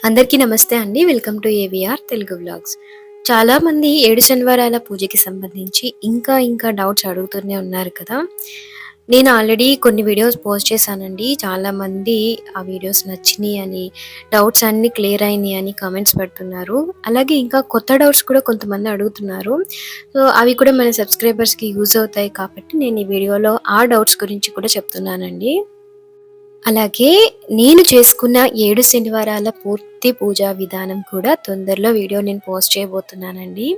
అందరికీ నమస్తే అండి. Welcome to AVR Telugu vlogs. చాలామంది 7 శనివారాల పూజకి సంబంధించి ఇంకా డౌట్స్ అడుగుతూనే ఉన్నారు కదా! నేను ఆల్రెడీ కొన్ని వీడియోస్ పోస్ట్ చేశానండి. చాలామంది ఆ వీడియోస్ నచ్చినియి అని, డౌట్స్ అన్నీ క్లియర్ అయినియి అని కామెంట్స్ పెడుతున్నారు. అలాగే ఇంకా కొత్త డౌట్స్ కూడా కొంతమంది అడుగుతున్నారు. సో, అవి కూడా మన సబ్‌స్క్రైబర్స్‌కి యూజ్ అవుతాయి కాబట్టి నేను ఈ వీడియోలో ఆ డౌట్స్ గురించి కూడా చెప్తున్నానండి. అలాగే నేను చేసుకున్న 7 శనివారాల పూర్తి పూజా విధానం కూడా తొందరలో వీడియో నేను పోస్ట్ చేయబోతున్నానండి.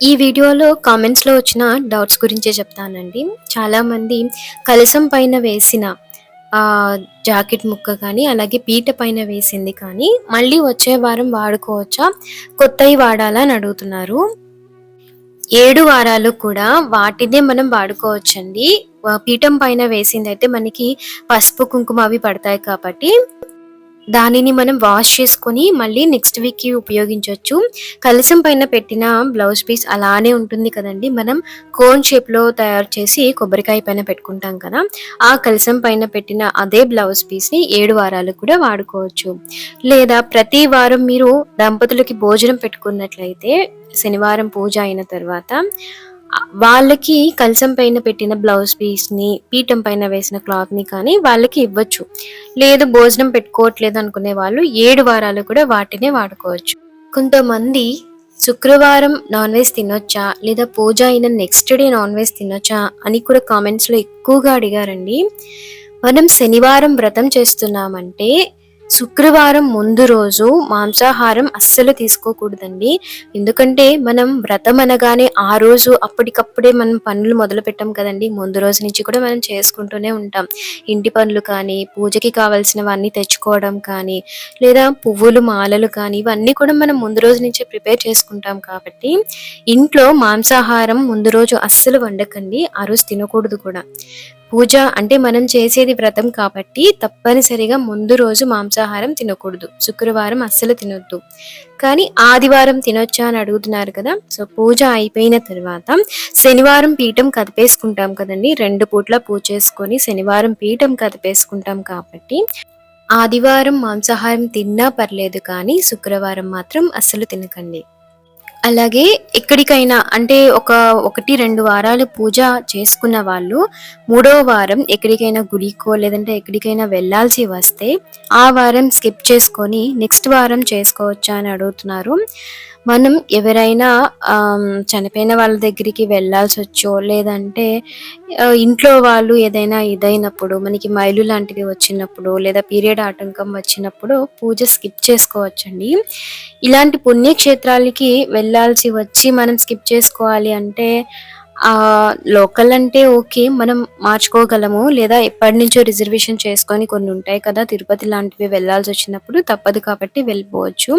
ఈ వీడియోలో కామెంట్స్‌లో వచ్చిన డౌట్స్ గురించే చెప్తానండి. చాలామంది కలశం పైన వేసిన జాకెట్ ముక్క కానీ, అలాగే పీట పైన వేసింది కానీ, మళ్ళీ వచ్చే వారం వాడుకోవచ్చా? కొత్తయి వాడాలా? అని అడుగుతున్నారు. 7 వారాలు కూడా వాటినే మనం వాడుకోవచ్చండి. పీఠం పైన వేసిందైతే మనకి పసుపు, కుంకుమ అవి పడతాయి కాబట్టి, దానిని మనం వాష్ చేసుకొని మళ్ళీ నెక్స్ట్ వీక్‌కి ఉపయోగించొచ్చు. కలశం పైన పెట్టిన బ్లౌజ్ పీస్ అలానే ఉంటుంది కదండీ! మనం కోన్ షేప్‌లో తయారు చేసి కొబ్బరికాయ పైన పెట్టుకుంటాం కదా! ఆ కలశం పైన పెట్టిన అదే బ్లౌజ్ పీస్‌ని 7 వారాలు కూడా వాడుకోవచ్చు. లేదా ప్రతి వారం మీరు దంపతులకి భోజనం పెట్టుకున్నట్లయితే శనివారం పూజ అయిన తర్వాత వాళ్ళకి కలశం పైన పెట్టిన బ్లౌజ్ పీస్‌ని, పీఠం పైన వేసిన క్లాత్‌ని కానీ వాళ్ళకి ఇవ్వచ్చు. లేదు భోజనం పెట్టుకోవట్లేదు అనుకునే వాళ్ళు 7 వారాలు కూడా వాటినే వాడుకోవచ్చు. కొంతమంది శుక్రవారం నాన్ వెజ్ తినొచ్చా? లేదా పూజ అయిన నెక్స్ట్ డే నాన్ వెజ్ తినొచ్చా? అని కూడా కామెంట్స్‌లో ఎక్కువగా అడిగారండి. మనం శనివారం వ్రతం చేస్తున్నామంటే శుక్రవారం ముందు రోజు మాంసాహారం అస్సలు తీసుకోకూడదండి. ఎందుకంటే మనం వ్రతం అనగానే ఆ రోజు అప్పటికప్పుడే మనం పనులు మొదలుపెట్టాం కదండీ! ముందు రోజు నుంచి కూడా మనం చేసుకుంటూనే ఉంటాం. ఇంటి పనులు కానీ, పూజకి కావాల్సినవన్నీ తెచ్చుకోవడం కానీ, లేదా పువ్వులు, మాలలు కానీ ఇవన్నీ కూడా మనం ముందు రోజు నుంచే ప్రిపేర్ చేసుకుంటాం కాబట్టి, ఇంట్లో మాంసాహారం ముందు రోజు అస్సలు వండకండి. ఆ రోజు తినకూడదు కూడా. పూజ అంటే మనం చేసేది వ్రతం కాబట్టి తప్పనిసరిగా ముందు రోజు మాంసాహారం తినకూడదు. శుక్రవారం అస్సలు తినొద్దు. కానీ ఆదివారం తినొచ్చా అని అడుగుతున్నారు కదా! సో, పూజ అయిపోయిన తర్వాత శనివారం పీఠం కదిపేసుకుంటాం కదండీ! 2 పూట్ల పూజ చేసుకొని శనివారం పీఠం కదిపేసుకుంటాం కాబట్టి, ఆదివారం మాంసాహారం తిన్నా పర్లేదు కానీ శుక్రవారం మాత్రం అస్సలు తినకండి. అలాగే ఎక్కడికైనా అంటే 1, 2 వారాలు పూజ చేసుకున్న వాళ్ళు, మూడో వారం ఎక్కడికైనా గుడికో, లేదంటే ఎక్కడికైనా వెళ్ళాల్సి వస్తే, ఆ వారం స్కిప్ చేసుకొని నెక్స్ట్ వారం చేసుకోవచ్చా అని అడుగుతున్నారు. మనం ఎవరైనా చనిపోయిన వాళ్ళ దగ్గరికి వెళ్ళాల్సొచ్చో, లేదంటే ఇంట్లో వాళ్ళు ఏదైనా ఇదైనప్పుడు, మనకి మైలు లాంటివి వచ్చినప్పుడు, లేదా పీరియడ్ ఆటంకం వచ్చినప్పుడు పూజ స్కిప్ చేసుకోవచ్చండి. ఇలాంటి పుణ్యక్షేత్రాలకి వెళ్ళాల్సి వచ్చి మనం స్కిప్ చేసుకోవాలి అంటే లోకల్ అంటే ఓకే. మనం మార్చుకోగలము. లేదా ఎప్పటినుంచో రిజర్వేషన్ చేసుకొని కొన్ని ఉంటాయి కదా! తిరుపతి లాంటివి వెళ్ళాల్సొచ్చినప్పుడు తప్పదు కాబట్టి వెళ్ళిపోవచ్చు.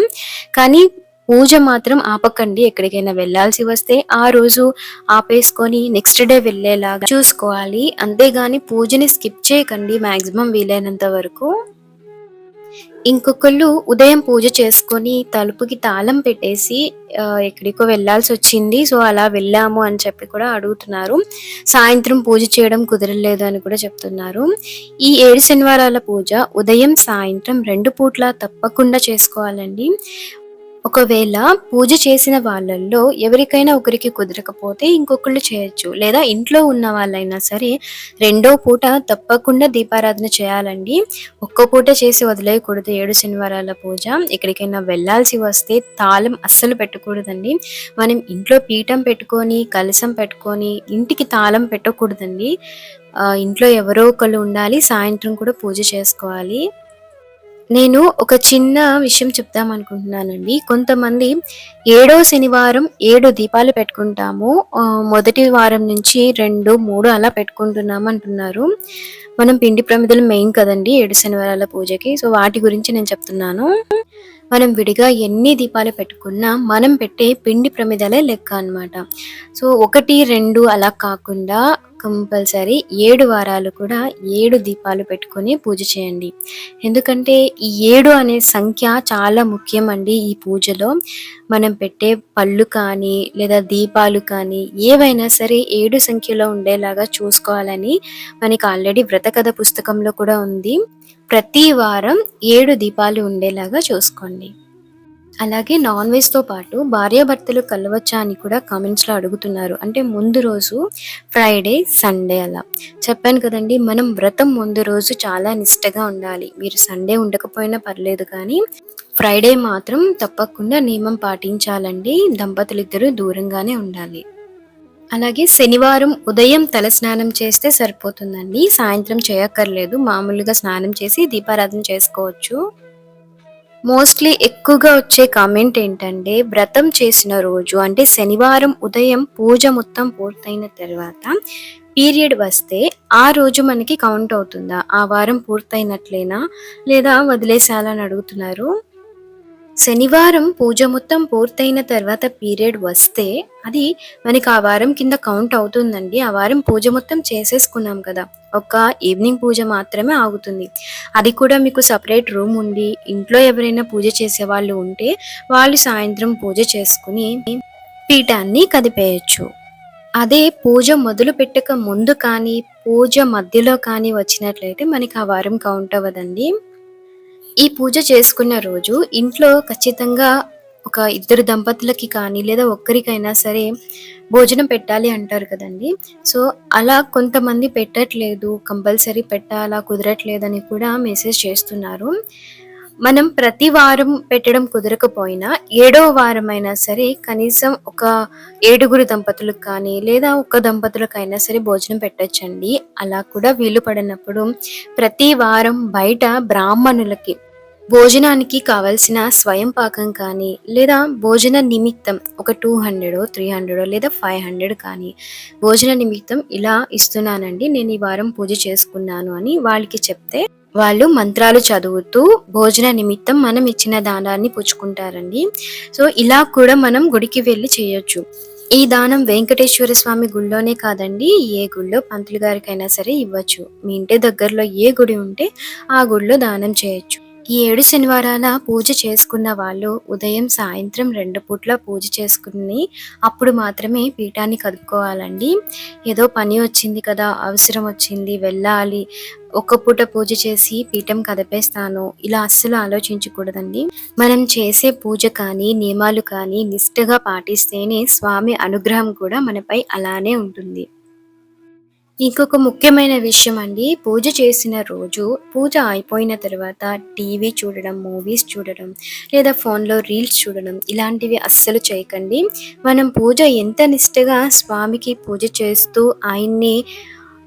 కానీ పూజ మాత్రం ఆపకండి. ఎక్కడికైనా వెళ్ళాల్సి వస్తే ఆ రోజు ఆపేసుకొని నెక్స్ట్ డే వెళ్ళేలాగా చూసుకోవాలి. అంతేగాని పూజని స్కిప్ చేయకండి మాక్సిమం వీలైనంత వరకు. ఇంకొకళ్ళు ఉదయం పూజ చేసుకొని తలుపుకి తాళం పెట్టేసి ఎక్కడికో వెళ్ళాల్సొచ్చింది. సో, అలా వెళ్ళాము అని చెప్పి కూడా అడుగుతున్నారు. సాయంత్రం పూజ చేయడం కుదరలేదు అని కూడా చెప్తున్నారు. ఈ 7 శనివారాల పూజ ఉదయం, సాయంత్రం 2 పూట్ల తప్పకుండా చేసుకోవాలండి. ఒకవేళ పూజ చేసిన వాళ్ళల్లో ఎవరికైనా ఒకరికి కుదరకపోతే ఇంకొకళ్ళు చేయొచ్చు. లేదా ఇంట్లో ఉన్న వాళ్ళైనా సరే రెండో పూట తప్పకుండా దీపారాధన చేయాలండి. ఒక్క పూట చేసి వదిలేయకూడదు 7 శనివారాల పూజ. ఎక్కడికైనా వెళ్ళాల్సి వస్తే తాళం అస్సలు పెట్టకూడదండి. మనం ఇంట్లో పీఠం పెట్టుకొని, కలశం పెట్టుకొని ఇంటికి తాళం పెట్టకూడదండి. ఇంట్లో ఎవరో ఒకళ్ళు ఉండాలి. సాయంత్రం కూడా పూజ చేసుకోవాలి. నేను ఒక చిన్న విషయం చెప్దామనుకుంటున్నానండి. కొంతమంది ఏడో శనివారం 7 దీపాలు పెట్టుకుంటాము. మొదటి వారం నుంచి 2, 3 అలా పెట్టుకుంటున్నాము అంటున్నారు. మనం పిండి ప్రమిదలు మెయిన్ కదండీ 7 శనివారాల పూజకి. సో, వాటి గురించి నేను చెప్తున్నాను. మనం విడిగా ఎన్ని దీపాలు పెట్టుకున్నా మనం పెట్టే పిండి ప్రమిదలే లెక్క అన్నమాట. సో, 1, 2 అలా కాకుండా కంపల్సరీ 7 వారాలు కూడా 7 దీపాలు పెట్టుకొని పూజ చేయండి. ఎందుకంటే ఈ 7 అనే సంఖ్య చాలా ముఖ్యమండి ఈ పూజలో. మనం పెట్టే పళ్ళు కానీ లేదా దీపాలు కానీ ఏవైనా సరే 7 సంఖ్యలో ఉండేలాగా చూసుకోవాలని మనకి ఆల్రెడీ వ్రతకథ పుస్తకంలో కూడా ఉంది. ప్రతి వారం 7 దీపాలు ఉండేలాగా చూసుకోండి. అలాగే నాన్ వెజ్‌తో పాటు భార్యాభర్తలు కలవచ్చా అని కూడా కామెంట్స్‌లో అడుగుతున్నారు. అంటే ముందు రోజు ఫ్రైడే, సండే అలా. చెప్పాను కదండీ! మనం వ్రతం ముందు రోజు చాలా నిష్టగా ఉండాలి. మీరు సండే ఉండకపోయినా పర్లేదు కానీ, ఫ్రైడే మాత్రం తప్పకుండా నియమం పాటించాలండి. దంపతులిద్దరూ దూరంగానే ఉండాలి. అలాగే శనివారం ఉదయం తలస్నానం చేస్తే సరిపోతుందండి. సాయంత్రం చేయక్కర్లేదు. మామూలుగా స్నానం చేసి దీపారాధన చేసుకోవచ్చు. మోస్ట్‌లీ ఎక్కువగా వచ్చే కామెంట్ ఏంటంటే, వ్రతం చేసిన రోజు అంటే శనివారం ఉదయం పూజ మొత్తం పూర్తయిన తర్వాత పీరియడ్ వస్తే, ఆ రోజు మనకి కౌంట్ అవుతుందా? ఆ వారం పూర్తయినట్లేనా? లేదా వదిలేసాలా అని అడుగుతున్నారు. శనివారం పూజ మొత్తం పూర్తయిన తర్వాత పీరియడ్ వస్తే, అది మనకి ఆ వారం కింద కౌంట్ అవుతుందండి. ఆ వారం పూజ మొత్తం చేసేసుకున్నాం కదా! ఒక ఈవినింగ్ పూజ మాత్రమే ఆగుతుంది. అది కూడా మీకు సెపరేట్ రూమ్ ఉండి, ఇంట్లో ఎవరైనా పూజ చేసేవాళ్ళు ఉంటే, వాళ్ళు సాయంత్రం పూజ చేసుకొని పీఠాన్ని కదిపేయొచ్చు. అదే పూజ మొదలుపెట్టక ముందు కానీ, పూజ మధ్యలో కానీ వచ్చినట్లయితే మనకి ఆ వారం కౌంట్ అవ్వదండి. ఈ పూజ చేసుకున్న రోజు ఇంట్లో ఖచ్చితంగా ఒక ఇద్దరు దంపతులకి కానీ లేదా ఒక్కరికైనా సరే భోజనం పెట్టాలి అంటారు కదండీ! సో, అలా కొంతమంది పెట్టట్లేదు. కంపల్సరీ పెట్టాలా, కుదరట్లేదని కూడా మెసేజ్ చేస్తున్నారు. మనం ప్రతి వారం పెట్టడం కుదరకపోయినా, ఏడో వారమైనా సరే కనీసం ఒక 7 దంపతులకు కానీ, లేదా ఒక్క దంపతులకైనా సరే భోజనం పెట్టొచ్చండి. అలా కూడా వీలు పడనప్పుడు ప్రతి వారం బయట బ్రాహ్మణులకి భోజనానికి కావాల్సిన స్వయం పాకం కానీ, లేదా భోజన నిమిత్తం ఒక 200 300 లేదా 500 కానీ, భోజన నిమిత్తం ఇలా ఇస్తున్నానండి. నేను ఈ వారం పూజ చేసుకున్నాను అని వాళ్ళకి చెప్తే, వాళ్ళు మంత్రాలు చదువుతూ భోజన నిమిత్తం మనం ఇచ్చిన దానాన్ని పుచ్చుకుంటారండి. సో, ఇలా కూడా మనం గుడికి వెళ్లి చేయొచ్చు. ఈ దానం వెంకటేశ్వర స్వామి గుడిలోనే కాదండి, ఏ గుడిలో పంతులు గారికైనా సరే ఇవ్వచ్చు. మీ ఇంటి దగ్గరలో ఏ గుడి ఉంటే ఆ గుడిలో దానం చేయొచ్చు. ఈ 7 శనివారాల పూజ చేసుకున్న వాళ్ళు ఉదయం, సాయంత్రం 2 పూట్ల పూజ చేసుకుని అప్పుడు మాత్రమే పీఠాన్ని కదుపుకోవాలండి. ఏదో పని వచ్చింది కదా! అవసరం వచ్చింది వెళ్ళాలి. ఒక్క పూట పూజ చేసి పీఠం కదిపేస్తాను. ఇలా అస్సలు ఆలోచించకూడదండి. మనం చేసే పూజ కానీ, నియమాలు కానీ నిష్టగా పాటిస్తేనే స్వామి అనుగ్రహం కూడా మనపై అలానే ఉంటుంది. ఇంకొక ముఖ్యమైన విషయం అండి. పూజ చేసిన రోజు, పూజ అయిపోయిన తర్వాత టీవీ చూడడం, మూవీస్ చూడడం, లేదా ఫోన్‌లో రీల్స్ చూడడం ఇలాంటివి అస్సలు చేయకండి. మనం పూజ ఎంత నిష్టగా స్వామికి పూజ చేస్తూ ఆయన్ని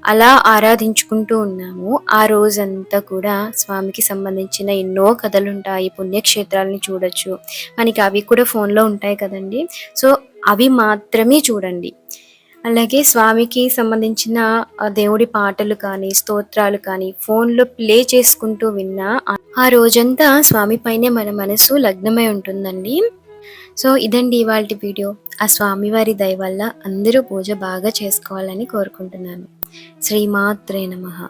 అలా ఆరాధించుకుంటూ ఉన్నామో, ఆ రోజంతా కూడా స్వామికి సంబంధించిన ఎన్నో కథలుంటాయి. పుణ్యక్షేత్రాలని చూడొచ్చు. మనకి అవి కూడా ఫోన్‌లో ఉంటాయి కదండీ! సో, అవి మాత్రమే చూడండి. అలాగే స్వామికి సంబంధించిన దేవుడి పాటలు కానీ, స్తోత్రాలు కానీ ఫోన్‌లో ప్లే చేసుకుంటూ విన్నా ఆ రోజంతా స్వామి పైనే మన మనసు లగ్నమై ఉంటుందండి. సో, ఇదండి ఇవాల్టి వీడియో. ఆ స్వామివారి దయ వల్ల అందరూ పూజ బాగా చేసుకోవాలని కోరుకుంటున్నాను. శ్రీమాత్రే నమః.